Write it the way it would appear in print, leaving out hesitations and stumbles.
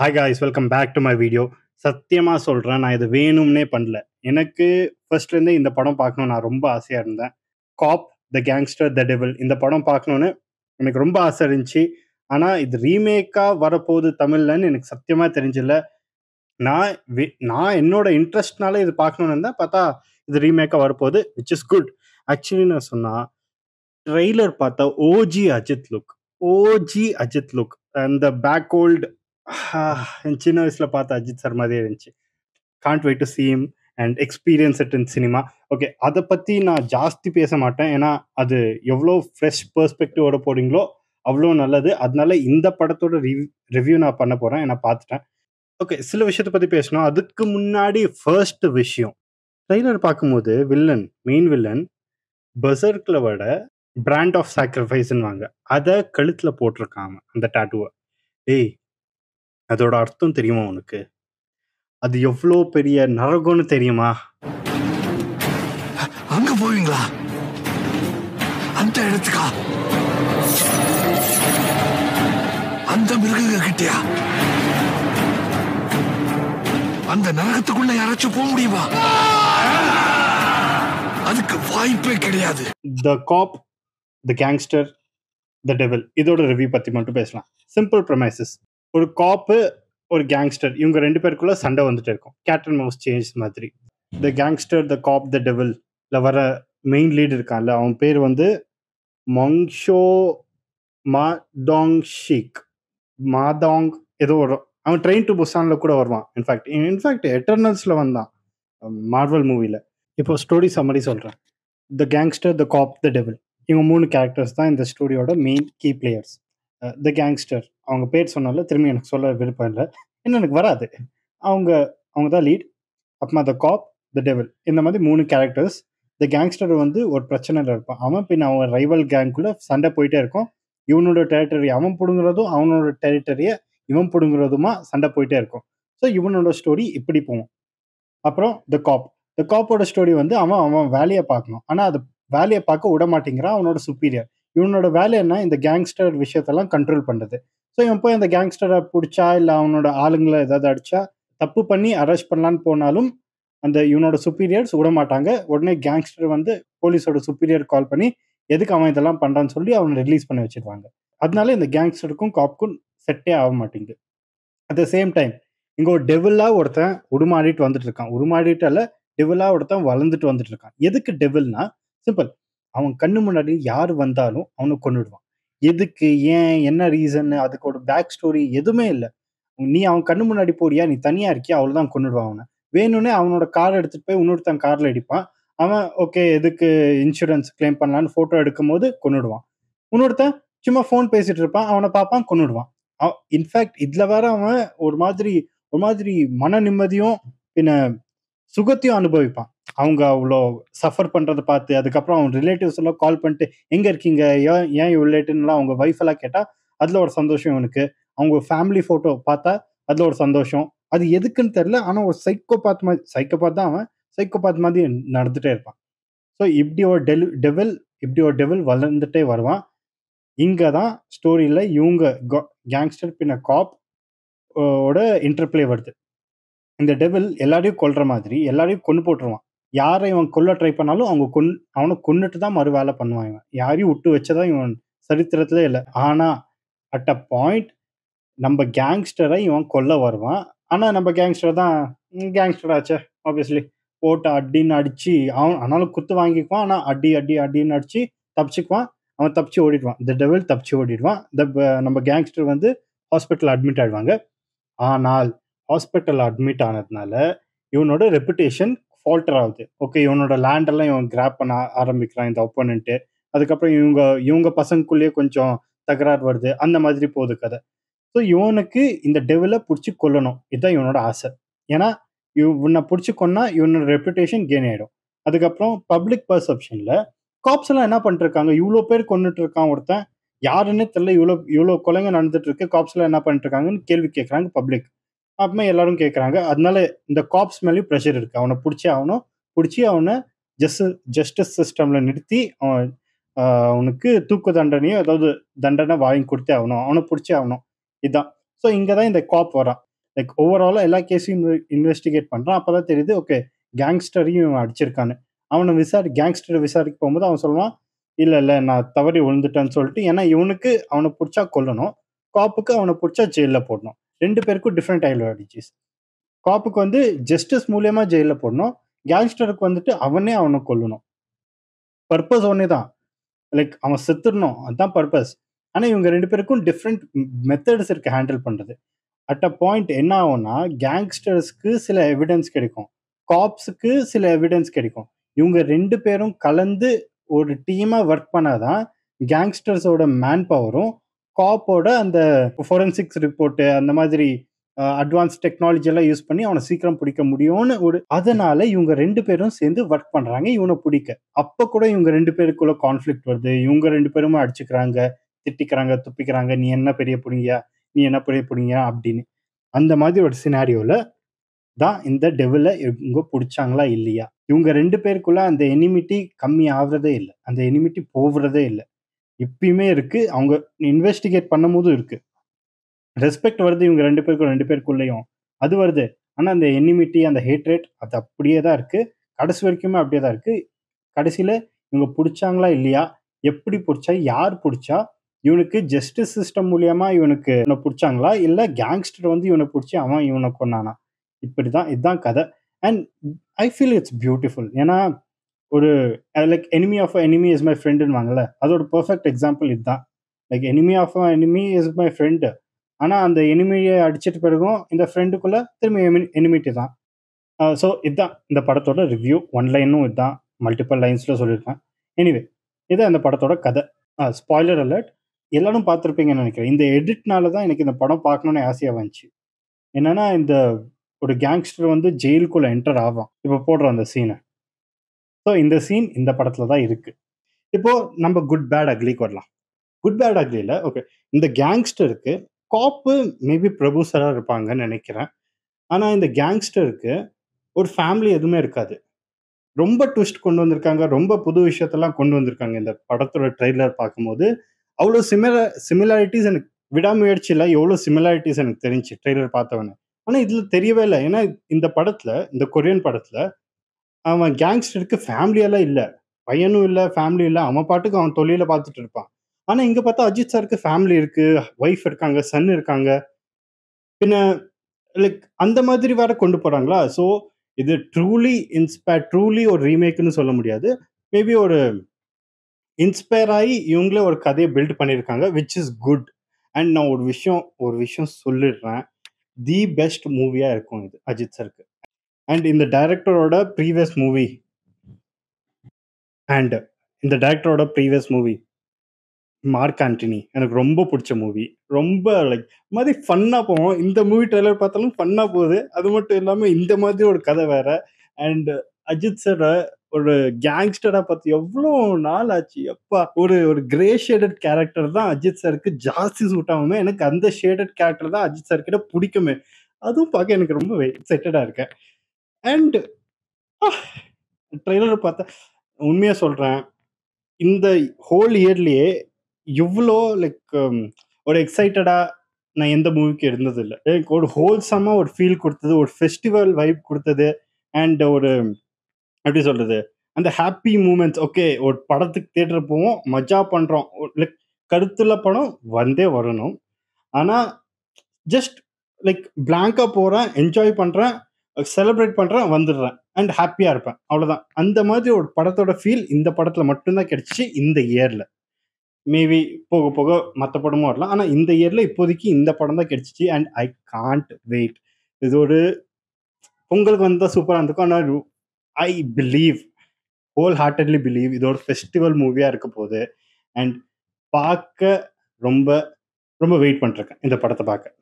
Hi guys, welcome back to my video. சத்தியமாக சொல்கிறேன், நான் இது வேணும்னே பண்ணல. எனக்கு ஃபர்ஸ்ட்லேருந்தே இந்த படம் பார்க்கணும் நான் ரொம்ப ஆசையாக இருந்தேன். காப் த கேங்ஸ்டர் த டெவில் இந்த படம் பார்க்கணுன்னு எனக்கு ரொம்ப ஆசை இருந்துச்சு. ஆனால் இது ரீமேக்காக வரப்போகுது தமிழ்லன்னு எனக்கு சத்தியமாக தெரிஞ்சில்ல. நான் என்னோட இன்ட்ரெஸ்ட்னால இது பார்க்கணுன்னு இருந்தேன். பார்த்தா இது ரீமேக்காக வரப்போகுது, விச் இஸ் குட். ஆக்சுவலி நான் சொன்னால் ட்ரெய்லர் பார்த்தா ஓஜி அஜித் லுக் அந்த பேக் ஓல்டு என் சின்ன வயசுல பார்த்த அஜித் சார் மாதிரியே இருந்துச்சு. Can't wait to see him and experience it in cinema. Okay, அதை பற்றி நான் ஜாஸ்தி பேச மாட்டேன். ஏன்னா அது எவ்வளோ ஃப்ரெஷ் பெர்ஸ்பெக்டிவோட போறீங்களோ அவ்வளோ நல்லது. அதனால இந்த படத்தோட ரிவ்யூ நான் பண்ண போகிறேன். நான் பார்த்துட்டேன். ஓகே, சில விஷயத்தை பற்றி பேசணும். அதுக்கு முன்னாடி ஃபர்ஸ்ட் விஷயம், ட்ரெய்லர் பார்க்கும்போது மெயின் வில்லன் பெர்சர்க்ல விட பிராண்ட் ஆஃப் சாக்ரிஃபைஸ்ன்னு வாங்க, அதை கழுத்தில் போட்டிருக்காங்க அந்த டாட்டூவை. ஏய், அதோட அர்த்தம் தெரியுமா உனக்கு? அது எவ்வளோ பெரிய நரகம்னு தெரியுமா? அங்க போவீங்களா? அந்த இடத்துக்கா? அந்த மிருகங்க கிட்டயா? அந்த நரகத்துக்குள்ள யாராச்சும் போக முடியுமா? அதுக்கு வாய்ப்பே கிடையாது. த காப், த கேங்ஸ்டர், த டெவில் இதோட ரிவ்யூ பற்றி மட்டும் பேசலாம். Simple premises. ஒரு காப்பு, ஒரு கேங்ஸ்டர், இவங்க ரெண்டு பேருக்குள்ள சண்டை வந்துட்டு இருக்கும். கேட் அண்ட் மவுஸ் சேஞ்ச் மாதிரி. த கேங்ஸ்டர், த காப், த டெவில்ல வர மெயின் லீடு இருக்கான்ல, அவன் பேர் வந்து மொங்ஷோ மாதாங் ஏதோ வரும். அவன் ட்ரெயின் டு புசான்ல கூட வருவான். இன்ஃபேக்ட் எட்டர்னல்ஸில் வந்தான் மார்வல் மூவியில். இப்போ ஸ்டோரி சம்மரி சொல்கிறேன். த கேங்ஸ்டர், த காப், த டெவில் இவங்க 3 கேரக்டர்ஸ் தான் இந்த ஸ்டோரியோட main key players. The gangster, அவங்க பேர் சொன்னால திரும்பி எனக்கு சொல்ல விருப்பம் இல்லை, இன்னும் எனக்கு வராது. அவங்க தான் லீட். அப்புறமா த காப், த டெவில் இந்த மாதிரி 3 கேரக்டர்ஸ். த கேங்ஸ்டர் வந்து ஒரு பிரச்சனையில் இருப்பான். அவன் பின் அவன் ரைவல் கேங்குள்ளே சண்டை போயிட்டே இருக்கும். இவனோட டெரிட்டரி அவன் பிடுங்குறதும், அவனோட டெரிட்டரியை இவன் பிடுங்குறதுமா சண்டை போயிட்டே இருக்கும். ஸோ இவனோட ஸ்டோரி இப்படி போகும். அப்புறம் த காப்போட ஸ்டோரி வந்து அவன் வேலையை பார்க்கணும். ஆனால் அது வேலையை பார்க்க விட மாட்டேங்கிறான் அவனோட சுப்பீரியர். இவனோட வேலை என்ன, இந்த கேங்ஸ்டர் விஷயத்தெல்லாம் கண்ட்ரோல் பண்ணுறது. ஸோ இவன் போய் அந்த கேங்ஸ்டரை பிடிச்சா இல்லை அவனோட ஆளுங்களை ஏதாவது அடிச்சா, தப்பு பண்ணி அரெஸ்ட் பண்ணலான்னு போனாலும் அந்த இவனோட சுப்பீரியர்ஸ் விட மாட்டாங்க. உடனே கேங்ஸ்டர் வந்து போலீஸோட சுப்பீரியர் கால் பண்ணி எதுக்கு அவன் இதெல்லாம் பண்ணுறான்னு சொல்லி அவனை ரிலீஸ் பண்ணி வச்சிருவாங்க. அதனால இந்த கேங்ஸ்டருக்கும் காப்க்கும் செட்டே ஆக மாட்டேங்குது. அட் த சேம் டைம் இங்கே ஒரு டெவிலாக ஒருத்தன் உருமாடிட்டு வந்துட்டு இருக்கான். உருமாடிட்டால டெவிலாக ஒருத்தன் வளர்ந்துட்டு வந்துட்டு இருக்கான். எதுக்கு டெவில்னா சிம்பிள், அவன் கண்ணு முன்னாடி யார் வந்தாலும் அவனை கொன்னுடுவான். எதுக்கு, ஏன், என்ன ரீசன், அதுக்கு ஒரு பேக் ஸ்டோரி எதுவுமே இல்லை. நீ அவன் கண்ணு முன்னாடி போறியா, நீ தனியா இருக்கியா, அவ்வளோதான் கொன்னுடுவான் அவனை. வேணும்னே அவனோட கார் எடுத்துட்டு போய் இன்னொருத்தன் கார்ல அடிப்பான். அவன் ஓகே எதுக்கு இன்சூரன்ஸ் கிளைம் பண்ணலான்னு ஃபோட்டோ எடுக்கும் போது கொன்னுடுவான். இன்னொருத்தன் சும்மா ஃபோன் பேசிட்டு இருப்பான், அவனை பார்ப்பான், கொன்னுடுவான். இன்ஃபேக்ட் இதுல வேற அவன் ஒரு மாதிரி மன நிம்மதியும் பின்ன சுகத்தையும் அனுபவிப்பான். அவங்க அவ்வளோ சஃபர் பண்றதை பார்த்து, அதுக்கப்புறம் அவன் ரிலேட்டிவ்ஸ் எல்லாம் கால் பண்ணிட்டு எங்க இருக்கீங்க, ஏன் இவ்வளோ லேட்டுன்னுலாம் அவங்க ஒய்ஃப் எல்லாம் கேட்டா அதுல ஒரு சந்தோஷம் இவனுக்கு. அவங்க ஃபேமிலி ஃபோட்டோ பார்த்தா அதுல ஒரு சந்தோஷம். அது எதுக்குன்னு தெரியல. ஆனா ஒரு சைக்கோபாத் தான் அவன். சைக்கோபாத் மாதிரி நடந்துட்டே இருப்பான். ஸோ இப்படி ஒரு டெவில் வளர்ந்துட்டே வருவான். இங்க தான் ஸ்டோரியில இவங்க கேங்ஸ்டர் பின்ன காப் ஓட இன்டர்பிளே வருது. இந்த டெவில் எல்லாரையும் கொல்ற மாதிரி எல்லாரையும் கொன்னு போட்டுருவான். யாரை இவன் கொல்ல ட்ரை பண்ணாலும் அவனை கொன்னுட்டு தான் மறு வேலை பண்ணுவான். இவன் யாரையும் விட்டு வச்சதா இவன் சரித்திரத்திலே இல்லை. ஆனா அட் அ பாயிண்ட் நம்ம கேங்ஸ்டரை இவன் கொல்ல வருவான். ஆனா நம்ம கேங்ஸ்டர் தான் கேங்ஸ்டர் ஆச்சே, ஆப்வியஸ்லி போட்டு அடின்னு அடிச்சு ஆனாலும் குத்து வாங்கிக்குவான். ஆனா அடின்னு அடிச்சு தப்பிச்சுக்குவான். அவன் தப்பிச்சு ஓடிடுவான். த டெவில் தப்பிச்சு ஓடிடுவான். நம்ம கேங்ஸ்டர் வந்து ஹாஸ்பிட்டல் அட்மிட் ஆயிடுவாங்க. ஆனால் ஹாஸ்பிட்டல் அட்மிட் ஆனதுனால இவனோட ரெப்புடேஷன் ஃபால்டர் ஆகுது. ஓகே, இவனோட லேண்ட் எல்லாம் இவன் கிராப் பண்ண ஆரம்பிக்கிறான் இந்த ஒப்போனன்ட்டு. அதுக்கப்புறம் இவங்க பசங்களுக்குள்ளேயே கொஞ்சம் தகராறு வருது. அந்த மாதிரி போகுது கதை. ஸோ இவனுக்கு இந்த டெவிலை பிடிச்சி கொல்லணும், இதுதான் இவனோட ஆசை. ஏன்னா இவனை பிடிச்சி கொன்னா இவனோட ரெப்புடேஷன் கெயின் ஆயிடும். அதுக்கப்புறம் பப்ளிக் பர்செப்ஷன்ல காப்ஸ் எல்லாம் என்ன பண்ணிட்டு இருக்காங்க, இவ்வளோ பேர் கொண்டுட்டு இருக்கான் ஒருத்தன், யாருன்னே தெரியல, இவ்வளோ கொலைங்க நடந்துட்டு இருக்கு, காப்ஸ் எல்லாம் என்ன பண்ணிட்டு இருக்காங்கன்னு கேள்வி கேட்கறாங்க பப்ளிக். அப்புறமா எல்லாரும் கேட்கறாங்க. அதனால இந்த காப்ஸ் மேலேயும் ப்ரெஷர் இருக்கு. அவனை பிடிச்சி அவனை ஜஸ்டிஸ் சிஸ்டம்ல நிறுத்தி அவனுக்கு தூக்கு தண்டனையோ ஏதாவது தண்டனை வாங்கி கொடுத்தே ஆகணும், அவனை பிடிச்சே ஆகணும். இதுதான். ஸோ இங்கே தான் இந்த காப் வரான். லைக் ஓவராலா எல்லா கேஸையும் இன்வெஸ்டிகேட் பண்றான். அப்பதான் தெரியுது ஓகே கேங்ஸ்டரையும் இவன் அடிச்சிருக்கான்னு. அவனை கேங்ஸ்டரை விசாரிக்க போகும்போது அவன் சொல்லுவான், இல்ல இல்ல நான் தவறி விழுந்துட்டேன்னு சொல்லிட்டு. ஏன்னா இவனுக்கு அவனை பிடிச்சா கொல்லணும், காப்புக்கு அவனை பிடிச்சா ஜெயில போடணும். 2 பேருக்கும் டிஃப்ரெண்ட் ஐடியாலஜிஸ். காப்புக்கு வந்து ஜஸ்டிஸ் மூலியமா ஜெயில போடணும், கேங்ஸ்டருக்கு வந்துட்டு அவனை கொல்லணும். பர்பஸ் ஒன்னே தான், லைக் அவன் செத்துடணும், அதுதான் பர்பஸ். ஆனா இவங்க 2 பேருக்கும் டிஃப்ரெண்ட் மெத்தட்ஸ் இருக்கு ஹேண்டில் பண்றது. அட் அ பாயிண்ட் என்ன ஆகும்னா, கேங்ஸ்டர்ஸ்க்கு சில எவிடன்ஸ் கிடைக்கும், காப்ஸுக்கு சில எவிடன்ஸ் கிடைக்கும். இவங்க 2 பேரும் கலந்து ஒரு டீமா ஒர்க் பண்ணாதான் கேங்ஸ்டர்ஸோட மேன் பவரும் காப்போட அந்த ஃபோரன்சிக்ஸ் ரிப்போர்ட் அந்த மாதிரி அட்வான்ஸ் டெக்னாலஜி எல்லாம் யூஸ் பண்ணி அவனை சீக்கிரம் பிடிக்க முடியும்னு ஒரு அதனால இவங்க 2 பேரும் சேர்ந்து ஒர்க் பண்றாங்க இவனை பிடிக்க. அப்ப கூட இவங்க 2 பேருக்குள்ள கான்ஃபிளிக்ட் வருது, இவங்க 2 பேருமே அடிச்சுக்கிறாங்க, திட்டிக்கிறாங்க, துப்பிக்கிறாங்க, நீ என்ன பெரிய புடிங்கியா, நீ என்ன பெரிய புடிங்கியா அப்படின்னு. அந்த மாதிரி ஒரு சினாரியோல தான் இந்த டெவில இவங்க பிடிச்சாங்களா இல்லையா. இவங்க 2 பேருக்குள்ள அந்த எனிமிட்டி கம்மி ஆகுறதே இல்லை, அந்த எனிமிட்டி போகிறதே இல்லை, இப்பயுமே இருக்கு. அவங்க இன்வெஸ்டிகேட் பண்ணும் போதும் இருக்கு. ரெஸ்பெக்ட் வருது இவங்க 2 பேருக்குள்ளேயும், அது வருது. ஆனா அந்த எனிமிட்டி, அந்த ஹேட்ரேட் அது அப்படியே தான் இருக்கு. கடைசி வரைக்குமே அப்படியே தான் இருக்கு. கடைசியில இவங்க பிடிச்சாங்களா இல்லையா, எப்படி பிடிச்சா, யார் பிடிச்சா, இவனுக்கு ஜஸ்டிஸ் சிஸ்டம் மூலியமா இவனுக்கு இவனை பிடிச்சாங்களா, இல்ல கேங்ஸ்டர் வந்து இவனை பிடிச்சி அவன் இவனை கொன்னானா, இப்படிதான் இதுதான் கதை. And I feel it's beautiful. ஏன்னா ஒரு like enemy of enemy is my ஃப்ரெண்டுன்னு வாங்கல, அதோட பெர்ஃபெக்ட் எக்ஸாம்பிள் இதுதான். Like enemy of enemy is my friend, ஆனா அந்த எனிமியை அடிச்சிட்டு பிறகும் இந்த ஃப்ரெண்டுக்குள்ள திரும்பி எனிமிட்டி தான். ஸோ இதுதான் இந்த படத்தோட ரிவ்யூ. ஒன் லைனும் இதுதான், மல்டிபிள் லைன்ஸ்ல சொல்லியிருக்கேன். எனிவே இதுதான் இந்த படத்தோட கதை. ஸ்பாய்லர் அலர்ட், எல்லாரும் பார்த்துருப்பீங்கன்னு நினைக்கிறேன். இந்த எடிட்னால தான் எனக்கு இந்த படம் பார்க்கணுன்னு ஆசையாக வந்துச்சு. என்னன்னா இந்த ஒரு கேங்ஸ்டர் வந்து ஜெயிலுக்குள்ள என்டர் ஆவான், இப்போ போடுற அந்த சீனை. ஸோ இந்த சீன் இந்த படத்துல தான் இருக்கு. இப்போ நம்ம குட் பேட் அக்லிக்கு வரலாம். குட் பேட் அக்லியில் ஓகே, இந்த கேங்ஸ்டருக்கு காப்பு மேபி ப்ரொடியூசராக இருப்பாங்கன்னு நினைக்கிறேன். ஆனால் இந்த கேங்ஸ்டருக்கு ஒரு ஃபேமிலி எதுவுமே இருக்காது. ரொம்ப ட்விஸ்ட் கொண்டு வந்திருக்காங்க, ரொம்ப புது விஷயத்தெல்லாம் கொண்டு வந்திருக்காங்க. இந்த படத்தோட ட்ரெய்லர் பார்க்கும்போது அவ்வளோ சிமிலாரிட்டிஸ் எனக்கு விடாமுயற்சியில் எவ்வளோ சிமிலாரிட்டிஸ் எனக்கு தெரிஞ்சு ட்ரெய்லர் பார்த்தவொன்னே. ஆனால் இதில் தெரியவே இல்லை. ஏன்னா இந்த படத்தில், இந்த கொரியன் படத்தில் அவன் கேங்ஸ்டருக்கு ஃபேமிலியெல்லாம் இல்லை, பையனும் இல்லை, ஃபேமிலி இல்லை, அவன் பாட்டுக்கு அவன் தொழிலை பார்த்துட்டு இருப்பான். ஆனா இங்க பார்த்தா அஜித் சாருக்கு ஃபேமிலி இருக்கு, ஒய்ஃப் இருக்காங்க, சன் இருக்காங்க. பின்ன லைக் அந்த மாதிரி வேற கொண்டு போறாங்களா. ஸோ இது ட்ரூலி ஒரு ரீமேக்னு சொல்ல முடியாது. மேபி ஒரு இன்ஸ்பயர் ஆகி இவங்களே ஒரு கதையை பில்ட் பண்ணியிருக்காங்க, விச் இஸ் குட். அண்ட் நான் ஒரு விஷயம் சொல்லிடுறேன், தி பெஸ்ட் மூவியா இருக்கும் இது அஜித் சாருக்கு. அண்ட் இந்த டைரக்டரோட ப்ரீவியஸ் மூவி மார்க் ஆண்டனி எனக்கு ரொம்ப பிடிச்ச மூவி. ரொம்ப லைக் மாதிரி ஃபன்னா போவோம். இந்த மூவி ட்ரெய்லர் பார்த்தாலும் ஃபன்னா போகுது. அது மட்டும் இல்லாமல் இந்த மாதிரி ஒரு கதை வேற. அண்ட் அஜித் சார் ஒரு கேங்ஸ்டரா பார்த்து எவ்வளோ நாள் ஆச்சு. எப்பா ஒரு கிரே ஷேடட் கேரக்டர் தான் அஜித் சாருக்கு ஜாஸ்தி சூட் ஆகுமே. எனக்கு அந்த ஷேடட் கேரக்டர் தான் அஜித் சார் கிட்ட பிடிக்குமே. அதுவும் பார்க்க எனக்கு ரொம்ப எக்ஸைட்டடா இருக்கேன். அண்ட் ட்ரெய்லர் பார்த்தா உண்மையாக சொல்றேன், இந்த ஹோல் இயர்லயே இவ்வளோ லைக் ஒரு எக்ஸைட்டடா நான் எந்த மூவிக்கு இருந்தது இல்லை. எனக்கு ஒரு ஹோல்சமா ஒரு ஃபீல் கொடுத்தது, ஒரு ஃபெஸ்டிவல் வைப் கொடுத்தது. அண்ட் ஒரு எப்படி சொல்றது, அந்த ஹாப்பி மூமெண்ட்ஸ். ஓகே, ஒரு படத்துக்கு தியேட்டர் போவோம், மஜா பண்றோம், லைக் கருத்துள்ள படம் வந்தே வரணும். ஆனா ஜஸ்ட் லைக் பிளாங்கா போறேன், என்ஜாய் பண்றேன், செலிப்ரேட் பண்றேன், வந்துடுறேன் அண்ட் ஹாப்பியா இருப்பேன், அவ்வளவுதான். அந்த மாதிரி ஒரு படத்தோட ஃபீல் இந்த படத்துல மட்டும்தான் கிடைச்சிச்சு இந்த இயர்ல. மேபி போக போக மற்ற படமும் வரலாம். ஆனால் இந்த இயரில் இப்போதைக்கு இந்த படம் தான் கிடைச்சிச்சு. And I can't wait. இது ஒரு பொங்கலுக்கு வந்தால் சூப்பராக இருந்திருக்கும். ஆனால் ஐ ஹோல் ஹார்ட்டட்லி பிலீவ் இது ஒரு ஃபெஸ்டிவல் மூவியாக இருக்க போகுது. அண்ட் பார்க்க ரொம்ப ரொம்ப வெயிட் பண்ணிருக்கேன் இந்த படத்தை பார்க்க.